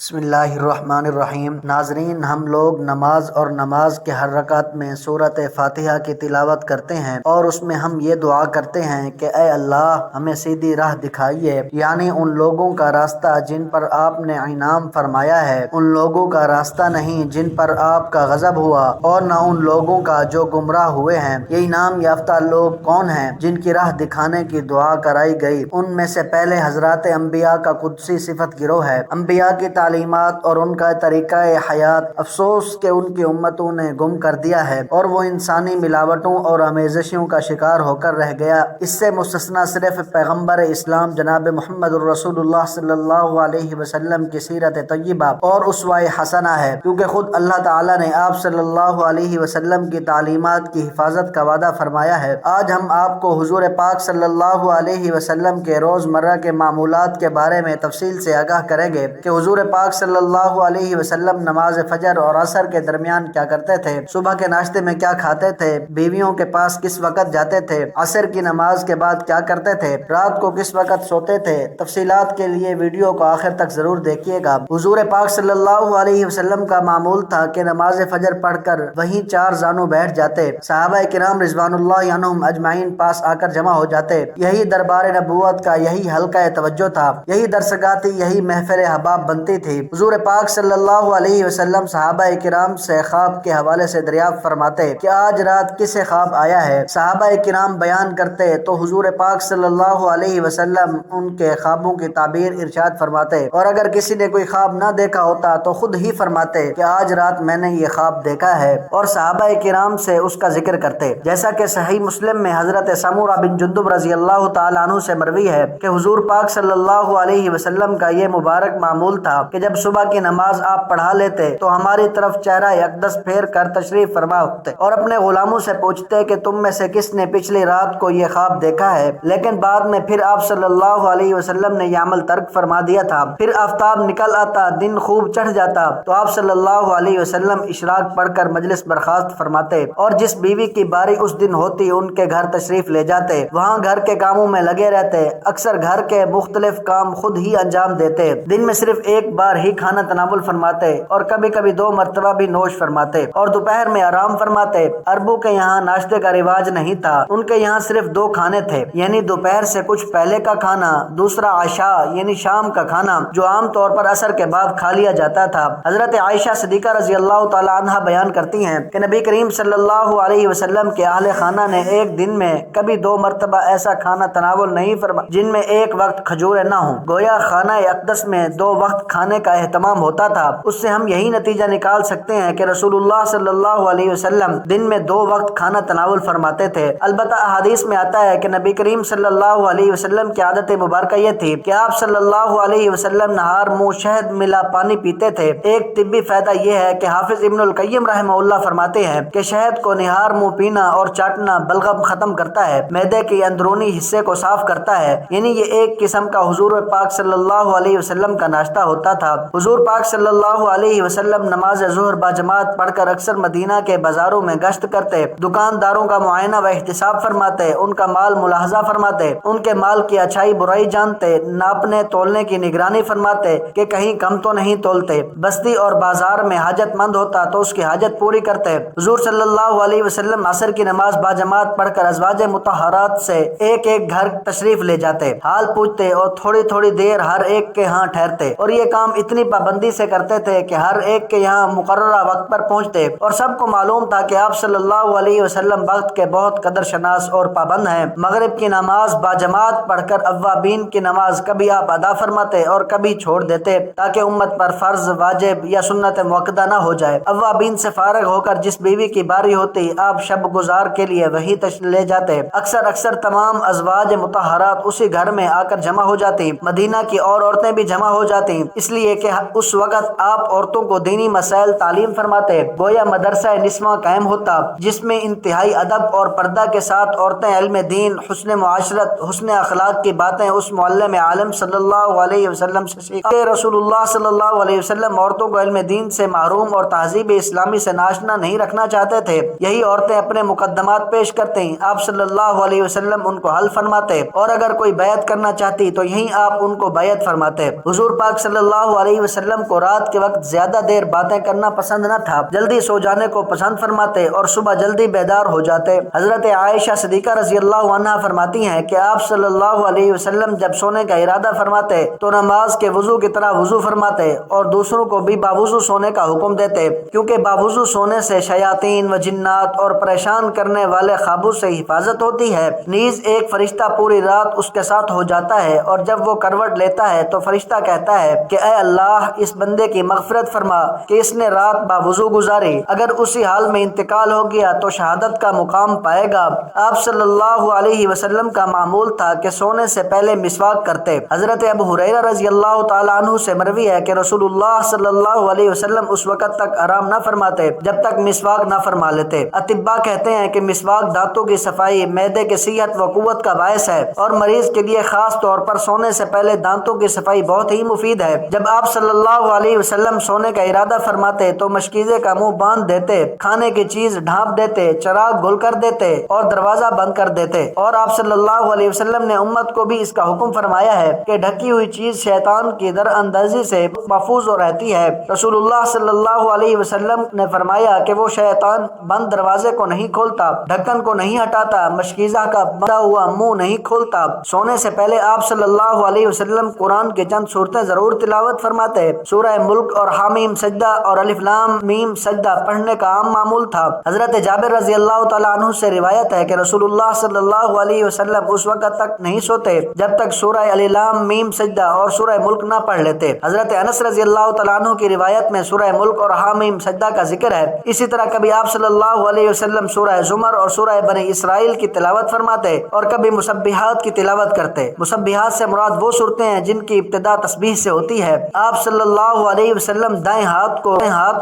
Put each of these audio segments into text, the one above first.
بسم اللہ الرحمن الرحیم۔ ناظرین، ہم لوگ نماز اور نماز کے ہر رکعت میں سورۃ فاتحہ کی تلاوت کرتے ہیں اور اس میں ہم یہ دعا کرتے ہیں کہ اے اللہ ہمیں سیدھی راہ دکھائیے، یعنی ان لوگوں کا راستہ جن پر آپ نے انعام فرمایا ہے، ان لوگوں کا راستہ نہیں جن پر آپ کا غضب ہوا، اور نہ ان لوگوں کا جو گمراہ ہوئے ہیں۔ یہ انعام یافتہ لوگ کون ہیں جن کی راہ دکھانے کی دعا کرائی گئی؟ ان میں سے پہلے حضرات انبیاء کا قدسی صفت گروہ ہے۔ انبیاء کی تعلیمات اور ان کا طریقہ حیات افسوس کہ ان کی امتوں نے گم کر دیا ہے اور وہ انسانی ملاوٹوں اور آمیزشوں کا شکار ہو کر رہ گیا۔ اس سے مستثنیٰ صرف پیغمبر اسلام جناب محمد الرسول اللہ صلی اللہ علیہ وسلم کی سیرت طیبہ اور اسوہ حسنہ ہے، کیونکہ خود اللہ تعالیٰ نے آپ صلی اللہ علیہ وسلم کی تعلیمات کی حفاظت کا وعدہ فرمایا ہے۔ آج ہم آپ کو حضور پاک صلی اللہ علیہ وسلم کے روزمرہ کے معمولات کے بارے میں تفصیل سے آگاہ کریں گے کہ حضور پاک صلی اللہ علیہ وسلم نماز فجر اور عصر کے درمیان کیا کرتے تھے، صبح کے ناشتے میں کیا کھاتے تھے، بیویوں کے پاس کس وقت جاتے تھے، عصر کی نماز کے بعد کیا کرتے تھے، رات کو کس وقت سوتے تھے۔ تفصیلات کے لیے ویڈیو کو آخر تک ضرور دیکھیے گا۔ حضور پاک صلی اللہ علیہ وسلم کا معمول تھا کہ نماز فجر پڑھ کر وہیں چار زانوں بیٹھ جاتے، صحابہ کرام رضوان اللہ عنہم اجمعین پاس آ کر جمع ہو جاتے۔ یہی دربار نبوت کا یہی حلقہ توجہ تھا، یہی درسگاہ تھی، یہی محفل احباب بنتی تھی۔ حضور پاک صلی اللہ علیہ وسلم صحابہ کرام سے خواب کے حوالے سے دریافت فرماتے کہ آج رات کسے خواب آیا ہے۔ صحابہ کرام بیان کرتے تو حضور پاک صلی اللہ علیہ وسلم ان کے خوابوں کی تعبیر ارشاد فرماتے، اور اگر کسی نے کوئی خواب نہ دیکھا ہوتا تو خود ہی فرماتے کہ آج رات میں نے یہ خواب دیکھا ہے، اور صحابہ کرام سے اس کا ذکر کرتے۔ جیسا کہ صحیح مسلم میں حضرت سمورہ بن جندب رضی اللہ تعالیٰ عنہ سے مروی ہے کہ حضور پاک صلی اللہ علیہ وسلم کا یہ مبارک معمول تھا کہ جب صبح کی نماز آپ پڑھا لیتے تو ہماری طرف چہرہ اقدس پھیر کر تشریف فرما ہوتے اور اپنے غلاموں سے پوچھتے کہ تم میں سے کس نے پچھلی رات کو یہ خواب دیکھا ہے، لیکن بعد میں پھر آپ صلی اللہ علیہ وسلم نے یہ عمل ترک فرما دیا تھا۔ پھر آفتاب نکل آتا، دن خوب چڑھ جاتا تو آپ صلی اللہ علیہ وسلم اشراق پڑھ کر مجلس برخاست فرماتے، اور جس بیوی کی باری اس دن ہوتی ان کے گھر تشریف لے جاتے، وہاں گھر کے کاموں میں لگے رہتے، اکثر گھر کے مختلف کام خود ہی انجام دیتے، دن میں صرف ایک بار ہی کھانا تناول فرماتے اور کبھی کبھی 2 مرتبہ بھی نوش فرماتے، اور دوپہر میں آرام فرماتے۔ عربوں کے یہاں ناشتے کا رواج نہیں تھا، ان کے یہاں صرف 2 کھانے تھے، یعنی دوپہر سے کچھ پہلے کا کھانا، دوسرا عشاء یعنی شام کا کھانا جو عام طور پر عصر کے بعد کھا لیا جاتا تھا۔ حضرت عائشہ صدیقہ رضی اللہ تعالی عنہا بیان کرتی ہیں کہ نبی کریم صلی اللہ علیہ وسلم کے اہل خانہ نے ایک دن میں کبھی 2 مرتبہ ایسا کھانا تناول نہیں فرمایا جن میں ایک وقت کھجوریں نہ ہوں، گویا خانہ اقدس میں 2 وقت کھانے کا اہتمام ہوتا تھا۔ اس سے ہم یہی نتیجہ نکال سکتے ہیں کہ رسول اللہ صلی اللہ علیہ وسلم دن میں 2 وقت کھانا تناول فرماتے تھے۔ البتہ احادیث میں آتا ہے کہ نبی کریم صلی اللہ علیہ وسلم کی عادت مبارکہ یہ تھی کہ آپ صلی اللہ علیہ وسلم نہار منہ شہد ملا پانی پیتے تھے۔ ایک طبی فائدہ یہ ہے کہ حافظ ابن القیم رحمہ اللہ فرماتے ہیں کہ شہد کو نہار منہ پینا اور چاٹنا بلغم ختم کرتا ہے، معدے کے اندرونی حصے کو صاف کرتا ہے، یعنی یہ ایک قسم کا حضور پاک صلی اللہ علیہ وسلم کا ناشتہ ہوتا تھا۔ حضور پاک صلی اللہ علیہ وسلم نماز ظہر باجماعت پڑھ کر اکثر مدینہ کے بازاروں میں گشت کرتے، دکانداروں کا معائنہ و احتساب فرماتے، ان کا مال ملاحظہ فرماتے، ان کے مال کی اچھائی برائی جانتے، ناپنے تولنے کی نگرانی فرماتے کہ کہیں کم تو نہیں تولتے، بستی اور بازار میں حاجت مند ہوتا تو اس کی حاجت پوری کرتے۔ حضور صلی اللہ علیہ وسلم عصر کی نماز باجماعت پڑھ کر ازواج مطہرات سے ایک ایک گھر تشریف لے جاتے، حال پوچھتے اور تھوڑی تھوڑی دیر ہر ایک کے ہاں ٹھہرتے، اور یہ کام اتنی پابندی سے کرتے تھے کہ ہر ایک کے یہاں مقررہ وقت پر پہنچتے، اور سب کو معلوم تھا کہ آپ صلی اللہ علیہ وسلم وقت کے بہت قدر شناس اور پابند ہیں۔ مغرب کی نماز باجماعت پڑھ کر اوابین کی نماز کبھی آپ ادا فرماتے اور کبھی چھوڑ دیتے تاکہ امت پر فرض، واجب یا سنت مؤکدہ نہ ہو جائے۔ اوابین سے فارغ ہو کر جس بیوی کی باری ہوتی آپ شب گزار کے لیے وہی تشریف لے جاتے۔ اکثر تمام ازواج مطہرات اسی گھر میں آ کر جمع ہو جاتی، مدینہ کی اور عورتیں بھی جمع ہو جاتی، اس لیے کہ اس وقت آپ عورتوں کو دینی مسائل تعلیم فرماتے، گویا مدرسہ نسواں قائم ہوتا جس میں انتہائی ادب اور پردہ کے ساتھ عورتیں علم دین، حسن معاشرت، حسن اخلاق کی باتیں اس معلم عالم صلی اللہ علیہ وسلم سے سیکھتے۔ رسول اللہ صلی اللہ علیہ وسلم عورتوں کو علم دین سے محروم اور تہذیب اسلامی سے ناشنا نہیں رکھنا چاہتے تھے۔ یہی عورتیں اپنے مقدمات پیش کرتے، آپ صلی اللہ علیہ وسلم ان کو حل فرماتے، اور اگر کوئی بیعت کرنا چاہتی تو یہیں آپ ان کو بیعت فرماتے۔ حضور پاک صلی اللہ اللہ علیہ وسلم کو رات کے وقت زیادہ دیر باتیں کرنا پسند نہ تھا، جلدی سو جانے کو پسند فرماتے اور صبح جلدی بیدار ہو جاتے۔ حضرت عائشہ صدیقہ رضی اللہ عنہا فرماتی ہیں کہ آپ صلی اللہ علیہ وسلم جب سونے کا ارادہ فرماتے تو نماز کے وضو کی طرح وضو فرماتے اور دوسروں کو بھی باوضو سونے کا حکم دیتے، کیونکہ باوضو سونے سے شیاطین و جنات اور پریشان کرنے والے خوابوں سے حفاظت ہوتی ہے۔ نیز ایک فرشتہ پوری رات اس کے ساتھ ہو جاتا ہے اور جب وہ کروٹ لیتا ہے تو فرشتہ کہتا ہے کہ اے اللہ اس بندے کی مغفرت فرما کہ اس نے رات باوضو گزاری، اگر اسی حال میں انتقال ہو گیا تو شہادت کا مقام پائے گا۔ آپ صلی اللہ علیہ وسلم کا معمول تھا کہ سونے سے پہلے مسواک کرتے۔ حضرت ابو ہریرہ رضی اللہ تعالیٰ عنہ سے مروی ہے کہ رسول اللہ صلی اللہ علیہ وسلم اس وقت تک آرام نہ فرماتے جب تک مسواک نہ فرما لیتے۔ اطباء کہتے ہیں کہ مسواک دانتوں کی صفائی، معدے کی صحت و قوت کا باعث ہے اور مریض کے لیے خاص طور پر سونے سے پہلے دانتوں کی صفائی بہت ہی مفید ہے۔ جب آپ صلی اللہ علیہ وسلم سونے کا ارادہ فرماتے تو مشکیزے کا منہ باندھ دیتے، کھانے کی چیز ڈھانپ دیتے، چراغ گل کر دیتے اور دروازہ بند کر دیتے۔ اور آپ صلی اللہ علیہ وسلم نے امت کو بھی اس کا حکم فرمایا ہے کہ ڈھکی ہوئی چیز شیطان کی در اندازی سے محفوظ ہو رہتی ہے۔ رسول اللہ صلی اللہ علیہ وسلم نے فرمایا کہ وہ شیطان بند دروازے کو نہیں کھولتا، ڈھکن کو نہیں ہٹاتا، مشکیزہ کا بندہ ہوا منہ نہیں کھولتا۔ سونے سے پہلے آپ صلی اللہ علیہ وسلم قرآن کی چند صورتیں ضرور تلاوت فرماتے۔ سورہ ملک اور حامیم سجدہ اور الف لام میم سجدہ پڑھنے کا عام معمول تھا۔ حضرت جابر رضی اللہ تعالیٰ عنہ سے روایت ہے کہ رسول اللہ صلی اللہ علیہ وسلم اس وقت تک نہیں سوتے جب تک سورہ الف لام میم سجدہ اور سورہ ملک نہ پڑھ لیتے۔ حضرت انس رضی اللہ تعالیٰ عنہ کی روایت میں سورہ ملک اور حامیم سجدہ کا ذکر ہے۔ اسی طرح کبھی آپ صلی اللہ علیہ وسلم سورہ زمر اور سورہ بنی اسرائیل کی تلاوت فرماتے اور کبھی مسبحات کی تلاوت کرتے۔ مسبحات سے مراد وہ صورتیں ہیں جن کی ابتدا تسبیح سے ہوتی ہے۔ آپ صلی اللہ علیہ وسلم دائیں ہاتھ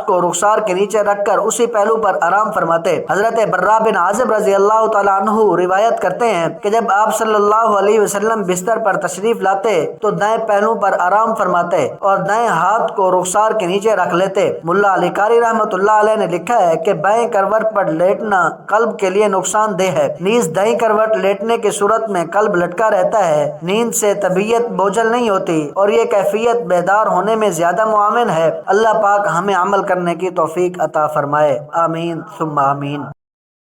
کو رخسار کے نیچے رکھ کر اسی پہلو پر آرام فرماتے۔ حضرت برا بن عازب رضی اللہ تعالیٰ عنہ روایت کرتے ہیں کہ جب آپ صلی اللہ علیہ وسلم بستر پر تشریف لاتے تو دائیں پہلو پر آرام فرماتے اور دائیں ہاتھ کو رخسار کے نیچے رکھ لیتے۔ ملا علی قاری رحمۃ اللہ علیہ نے لکھا ہے کہ بائیں کروٹ پر لیٹنا قلب کے لیے نقصان دہ ہے، نیز دائیں کروٹ لیٹنے کی صورت میں قلب لٹکا رہتا ہے، نیند سے طبیعت بوجھل نہیں ہوتی اور یہ کیفیت بیدار ہونے میں زیادہ معاون ہے۔ اللہ پاک ہمیں عمل کرنے کی توفیق عطا فرمائے، آمین ثم آمین۔